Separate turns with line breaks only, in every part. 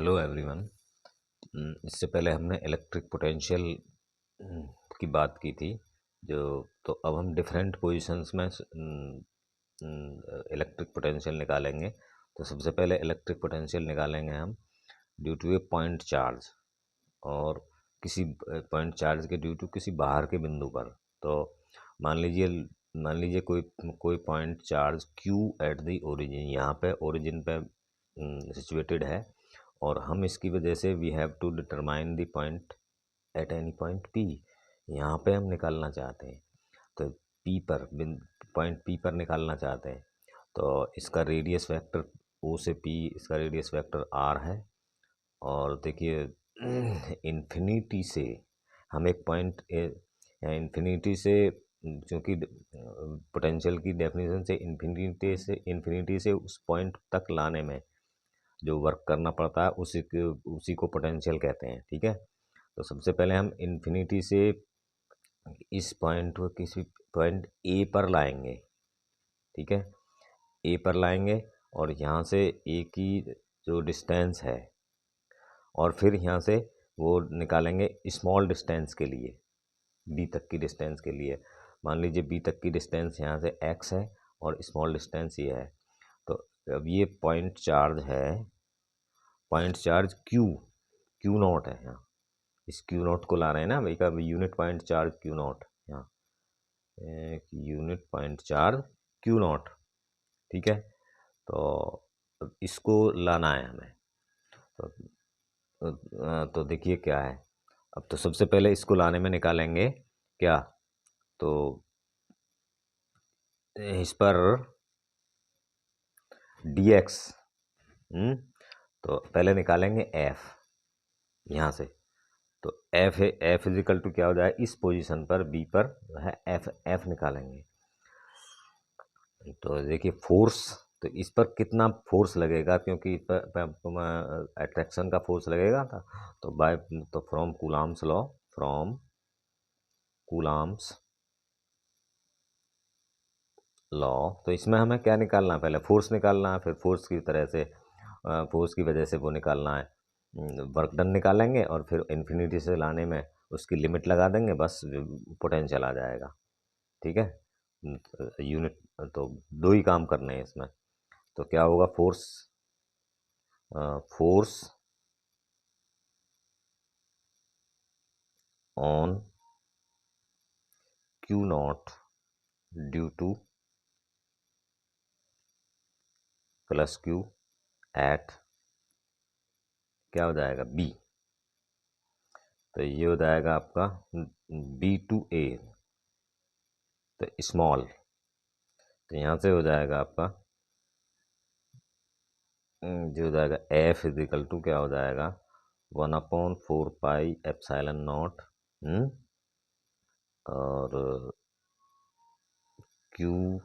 Hello everyone. इससे पहले हमने इलेक्ट्रिक पोटेंशियल की बात की थी। जो तो अब हम डिफरेंट पोजीशंस में इलेक्ट्रिक पोटेंशियल निकालेंगे। तो सबसे पहले इलेक्ट्रिक पोटेंशियल निकालेंगे हम due to a point charge, और किसी पॉइंट चार्ज के ड्यू टू किसी बाहर के बिंदु पर। तो मान लीजिए कोई कोई point charge Q at the origin, यहाँ पे ओरिजिन पे सिचुएटेड है, और हम इसकी वजह से we have to determine the point at any point P। यहाँ पे हम निकालना चाहते हैं, तो पॉइंट P पर निकालना चाहते हैं। तो इसका रेडियस वेक्टर O से P, इसका रेडियस वेक्टर R है। और देखिए इन्फिनिटी से हम एक पॉइंट इन्फिनिटी से, क्योंकि पोटेंशियल की डेफिनेशन से इन्फिनिटी से उस पॉइंट तक लाने में जो वर्क करना पड़ता है उसी को पोटेंशियल कहते हैं। ठीक है, तो सबसे पहले हम इन्फिनिटी से इस पॉइंट को किसी पॉइंट ए पर लाएंगे। ठीक है, ए पर लाएंगे, और यहाँ से ए की जो डिस्टेंस है, और फिर यहाँ से वो निकालेंगे स्मॉल डिस्टेंस के लिए, बी तक की डिस्टेंस के लिए। मान लीजिए बी तक की डिस्टेंस यहाँ से x है और स्मॉल डिस्टेंस ये है। तो अब ये पॉइंट चार्ज है, पॉइंट चार्ज क्यू नॉट है यहाँ। इस क्यू नॉट को ला रहे हैं ना भाई, का unit point charge Q not, यहाँ एक unit point charge Q not. ठीक है, तो अब इसको लाना है हमें। तो देखिए क्या है। अब तो सबसे पहले इसको लाने में निकालेंगे क्या, तो इस पर dx, तो पहले निकालेंगे f यहाँ से। तो f है, f इजिकल टू क्या हो जाए, इस पोजीशन पर b पर है f निकालेंगे। तो देखिए फोर्स, तो इस पर कितना फोर्स लगेगा, क्योंकि इस पर अट्रैक्शन का फोर्स लगेगा था। तो from coulombs law, from coulombs law, तो इसमें हमें क्या निकालना है, पहले फोर्स निकालना है, फिर फोर्स की तरह से फोर्स की वजह से वो निकालना है, वर्क डन निकालेंगे, और फिर इन्फिनिटी से लाने में उसकी लिमिट लगा देंगे, बस पोटेंशियल आ जाएगा। ठीक है, यूनिट, तो दो ही काम करने हैं इसमें। तो क्या होगा, force on Q nought due to plus Q at क्या हो जाएगा बी। तो ये हो जाएगा आपका बी टू ए, तो स्मॉल, तो यहाँ से हो जाएगा आपका जो हो जाएगा एफ इजिकल टू क्या हो जाएगा 1/4 पाई एप्सिलॉन नॉट, और Q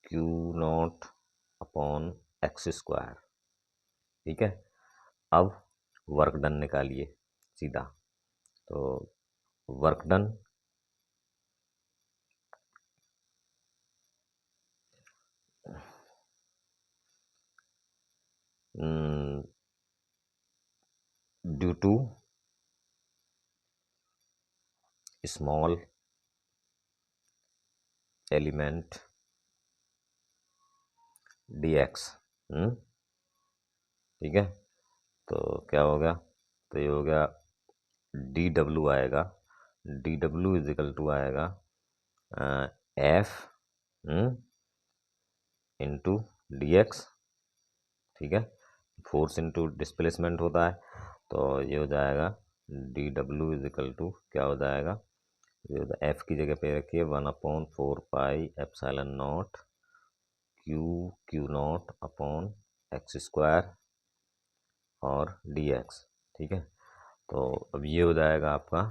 Q nought upon x square. ठीक है, अब वर्क डन निकालिए सीधा। तो work done due to small element dx। ठीक है, तो क्या हो गया, तो ये हो गया dw आएगा, dw इजिकल टू आएगा f इंटू dx। ठीक है, फोर्स इंटू डिस्प्लेसमेंट होता है, तो ये हो जाएगा dw इजिकल टू क्या हो जाएगा, ये एफ की जगह पे रखिए 1/4 pi epsilon not Q nought upon x square और dx। ठीक है, तो अब ये हो जाएगा आपका,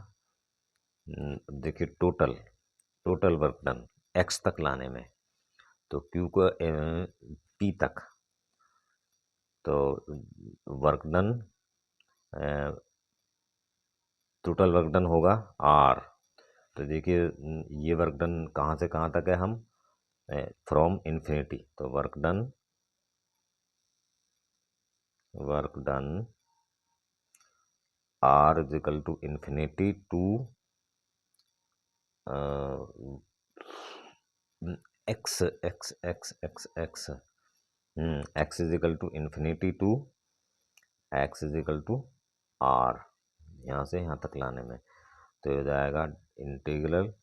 देखिए टोटल वर्क डन x तक लाने में, तो q को p तक, तो work done, total work done होगा r। तो देखिए ये वर्क डन कहाँ से कहाँ तक है, हम फ्रॉम इन्फिनिटी, तो work done r is equal to infinity to x x x x x x is equal to infinity to x is equal to r, यहाँ से यहाँ तक लाने में तो ये हो जाएगा इंटीग्रल,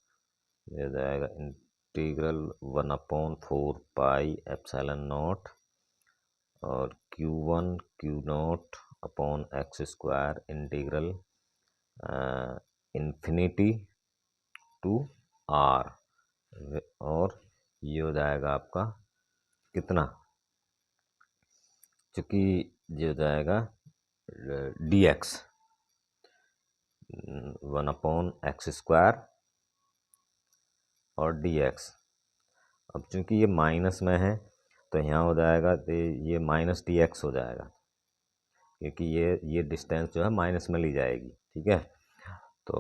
ये हो जाएगा इंटीग्रल 1/4 पाई एप्सिलॉन नॉट और Q1 Q0 upon x square integral infinity to r, और ये हो जाएगा आपका कितना, चूँकि ये हो जाएगा dx 1/x² और dx। अब चूँकि ये माइनस में है तो यहाँ हो जाएगा तो ये माइनस dx हो जाएगा, क्योंकि ये डिस्टेंस जो है माइनस में ली जाएगी। ठीक है, तो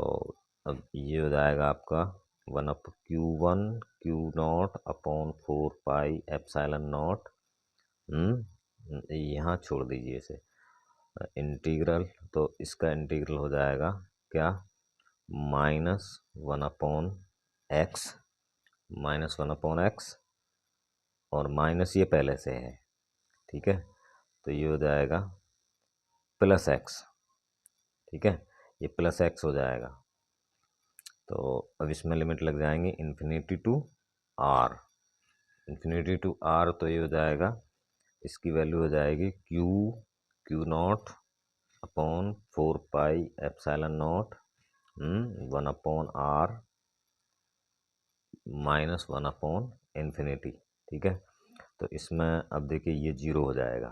अब ये हो जाएगा आपका Q1 Q0 upon 4 pi epsilon not, यहाँ छोड़ दीजिए इसे इंटीग्रल, तो इसका इंटीग्रल हो जाएगा क्या, -1/x और माइनस ये पहले से है। ठीक है, तो ये हो जाएगा प्लस एक्स। ठीक है, ये प्लस एक्स हो जाएगा, तो अब इसमें लिमिट लग जाएंगे infinity to r, infinity to r, तो ये हो जाएगा इसकी वैल्यू हो जाएगी Q0 upon 4 pi epsilon nought 1/r -1/इन्फिनिटी। ठीक है, तो इसमें अब देखिए ये जीरो हो जाएगा,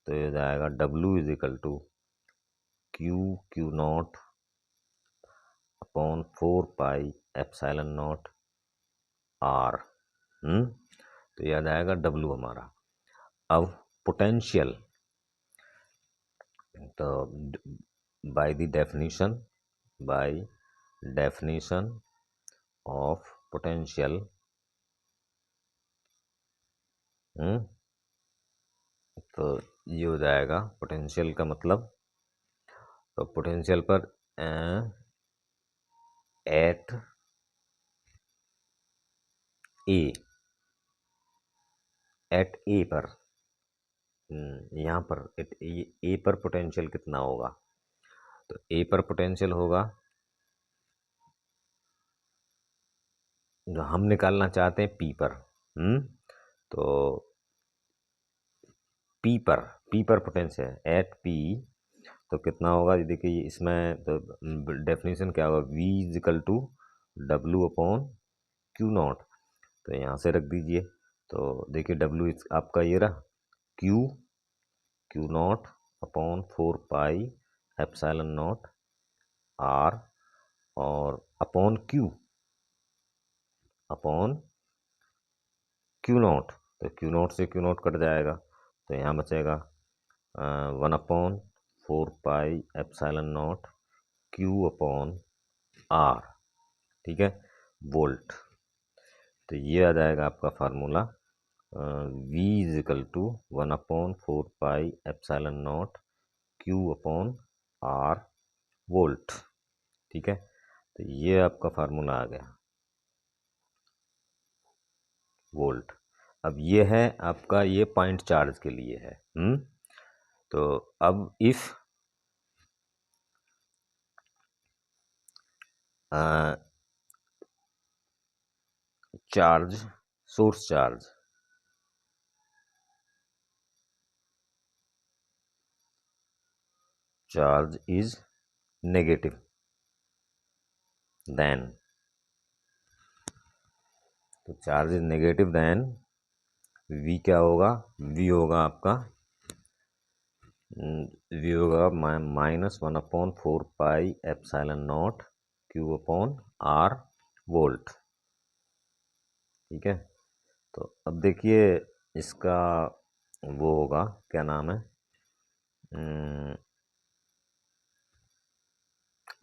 तो ये हो जाएगा W is equal to Q0 upon 4 pi epsilon nought R। तो ये आ जाएगा W हमारा। अब पोटेंशियल, तो बाय डेफिनेशन ऑफ पोटेंशियल, तो ये हो जाएगा पोटेंशियल का मतलब, तो पोटेंशियल पर एट ए पर, यहाँ पर ए पर पोटेंशियल कितना होगा, तो ए पर पोटेंशियल होगा जो हम निकालना चाहते हैं पी पर, तो पी पर पोटेंशियल एट पी, तो कितना होगा, देखिए इसमें तो डेफिनेशन क्या होगा, V is equal to W upon Q0, तो यहाँ से रख दीजिए, तो देखिए W आपका ये रहा Q0 upon 4 pi epsilon nought R और अपॉन Q0, तो Q0 से Q0 कट जाएगा, तो यहाँ बचेगा 1/4 pi epsilon not Q upon R। ठीक है, वोल्ट, तो ये आ जाएगा आपका formula V is equal to 1/4 pi epsilon not Q upon R volt. ठीक है, तो ये आपका फार्मूला आ गया वोल्ट। अब ये है आपका, ये पॉइंट चार्ज के लिए है। तो अब if charge source charge is negative, then, तो charge is negative then V क्या होगा, V होगा आपका -1/4 pi epsilon not Q upon R volt. ठीक है, तो अब देखिए इसका वो होगा, क्या नाम है,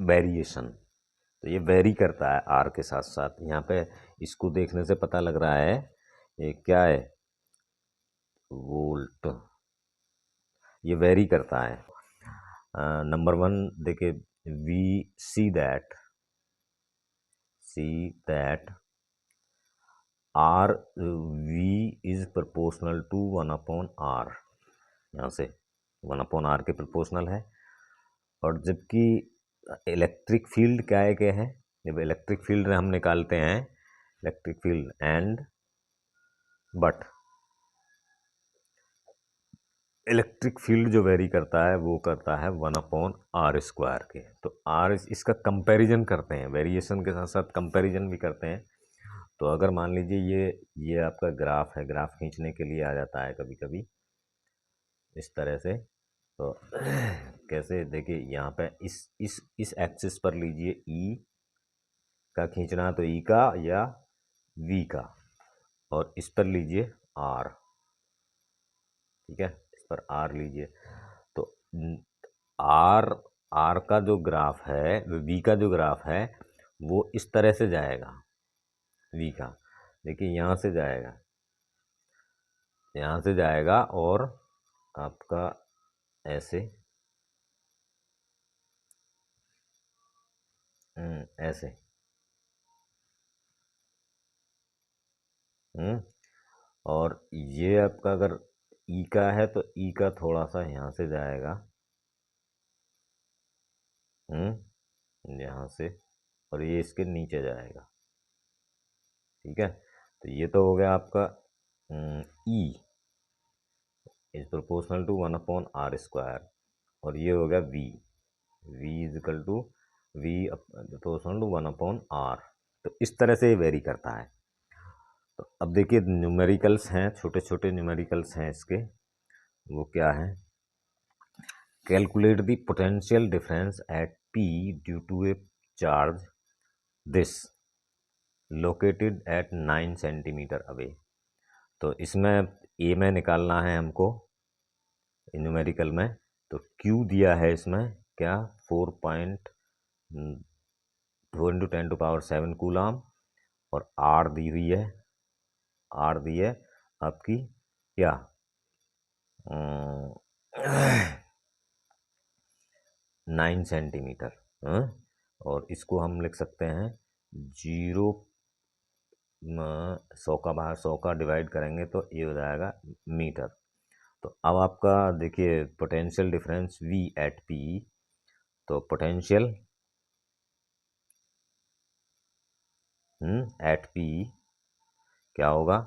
वेरिएशन, तो ये वेरी करता है R के साथ साथ। यहाँ पे इसको देखने से पता लग रहा है ये क्या है, वोल्ट, ये वेरी करता है। नंबर वन देखिए, we see that r V is proportional to 1/r। यहाँ से 1/r के प्रोपोर्शनल है। और जबकि इलेक्ट्रिक फील्ड क्या है, क्या है, जब इलेक्ट्रिक फील्ड हम निकालते हैं, electric field and but electric field जो वेरी करता है वो करता है 1/r² के। तो आर इसका कंपैरिजन करते हैं, वेरिएशन के साथ साथ कंपैरिजन भी करते हैं। तो अगर मान लीजिए ये आपका ग्राफ है, ग्राफ खींचने के लिए आ जाता है कभी कभी इस तरह से। तो कैसे, देखिए यहाँ पे इस एक्सिस पर लीजिए ई का खींचना, तो ई का या वी का, और इस पर लीजिए आर, ठीक है, इस पर आर लीजिए। तो आर आर का जो ग्राफ है, वी का जो ग्राफ है वो इस तरह से जाएगा। वी का देखिए यहाँ से जाएगा और आपका ऐसे ऐसे और ये आपका अगर ई का है तो ई का थोड़ा सा यहाँ से जाएगा, यहाँ से, और ये इसके नीचे जाएगा, ठीक है। तो ये तो हो गया आपका E is proportional to 1/r²। और ये हो गया V is equal to V proportional to 1/r। तो इस तरह से ये वेरी करता है। तो अब देखिए न्यूमेरिकल्स हैं, छोटे छोटे न्यूमेरिकल्स हैं इसके, वो क्या है, calculate the potential difference at P due to a charge this located at 9 centimetre away. तो इसमें ए में निकालना है हमको न्यूमेरिकल में। तो क्यू दिया है इसमें क्या, 4.4 × 10⁻⁷ कूलाम, और आर दी हुई है, आर दी है आपकी क्या 9 सेंटीमीटर। और इसको हम लिख सकते हैं 0, 100 का बाहर 100 का डिवाइड करेंगे तो ये हो जाएगा मीटर। तो अब आपका देखिए potential difference V at P, तो पोटेंशियल एट P क्या होगा,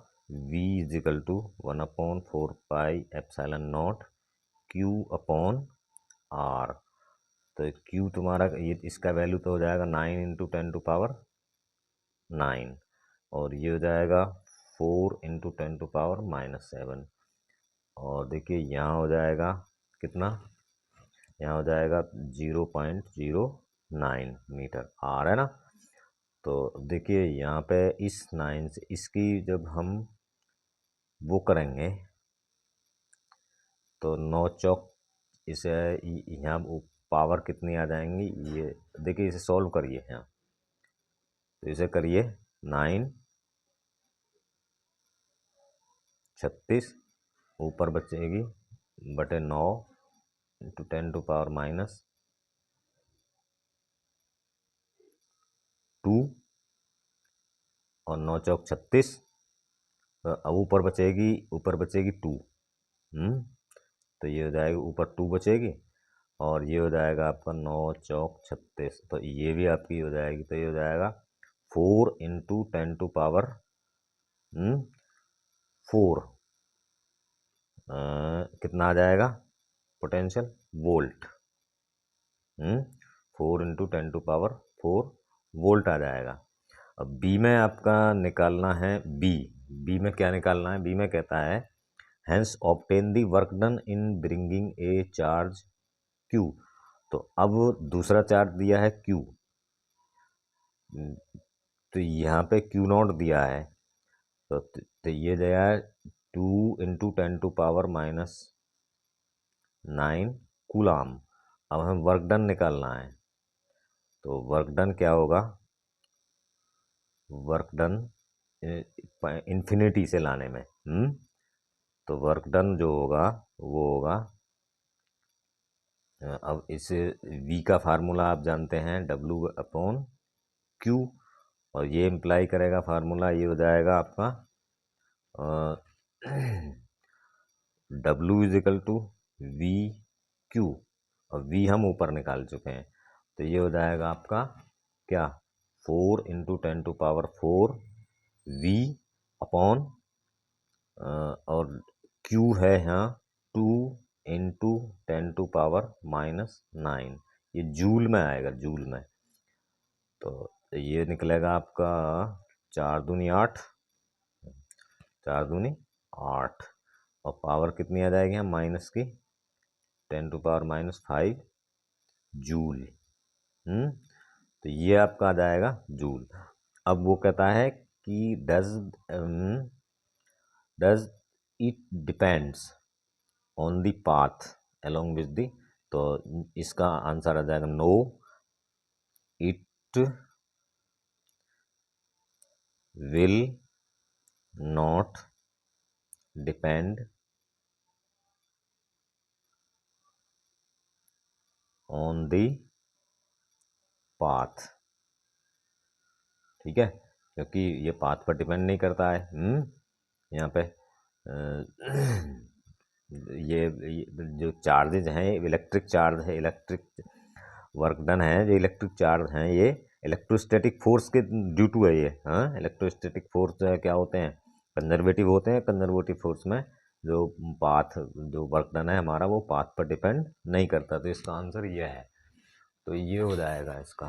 V is equal to 1/4πε0 Q/R। तो Q तुम्हारा ये इसका वैल्यू तो हो जाएगा 9 × 10⁻⁹ और ये हो जाएगा 4 × 10⁻⁷। और देखिए यहाँ हो जाएगा कितना, यहाँ हो जाएगा 0.09 मीटर आर, है ना। तो देखिए यहाँ पे इस 9 से इसकी जब हम वो करेंगे तो 9 चौक इसे यहाँ पावर कितनी आ जाएंगी, ये देखिए इसे सॉल्व करिए यहाँ, तो इसे करिए 9 36 ऊपर बचेगी बटे 9 × 10⁻², और 9 चौक 36, अब ऊपर बचेगी 2। तो ये हो जाएगा ऊपर 2 बचेगी, और ये हो जाएगा आपका 9 चौक 36, तो ये भी आपकी हो जाएगी। तो ये हो जाएगा 4 × 10⁻⁴ कितना आ जाएगा पोटेंशियल वोल्ट, 4 × 10⁻⁴ वोल्ट आ जाएगा। अब बी में आपका निकालना है, बी में क्या निकालना है, बी में कहता है hence obtain the work done in bringing a charge Q. तो अब दूसरा चार्ज दिया है क्यू, तो यहाँ पे Q0 दिया है, तो ये दिया है 2 × 10⁻⁹ कूलाम। अब हमें वर्क डन निकालना है, तो वर्क डन क्या होगा, वर्क डन इन्फिनिटी से लाने में, तो वर्क डन जो होगा वो होगा अब इस v का फार्मूला आप जानते हैं W/Q, और ये इम्प्लाई करेगा फार्मूला, ये हो जाएगा आपका W = V/Q, और V हम ऊपर निकाल चुके हैं, तो ये हो जाएगा आपका क्या, 4 × 10⁴ V अपॉन, और Q है यहाँ 2 × 10⁻⁹, ये जूल में आएगा, जूल में। तो ये निकलेगा आपका 4 दूनी 8, 4 दूनी 8, और पावर कितनी आ जाएगी हम माइनस की 10⁻⁵ जूल। तो ये आपका आ जाएगा जूल। अब वो कहता है कि does it depends on the path along with the, तो इसका आंसर आ जाएगा no, it will not depend on the path. ठीक है, क्योंकि ये पाथ पर डिपेंड नहीं करता है। यहाँ पे ये जो चार्जेज हैं, इलेक्ट्रिक चार्ज है, इलेक्ट्रिक वर्क डन है, जो इलेक्ट्रिक चार्ज हैं ये इलेक्ट्रोस्टैटिक फोर्स के ड्यू टू है ये। हाँ, इलेक्ट्रोस्टैटिक फोर्स जो है क्या होते हैं, कंजर्वेटिव होते हैं। कंजर्वेटिव फोर्स में जो पाथ, जो वर्क डन है हमारा, वो पाथ पर डिपेंड नहीं करता। तो इसका आंसर ये है, तो ये हो जाएगा इसका।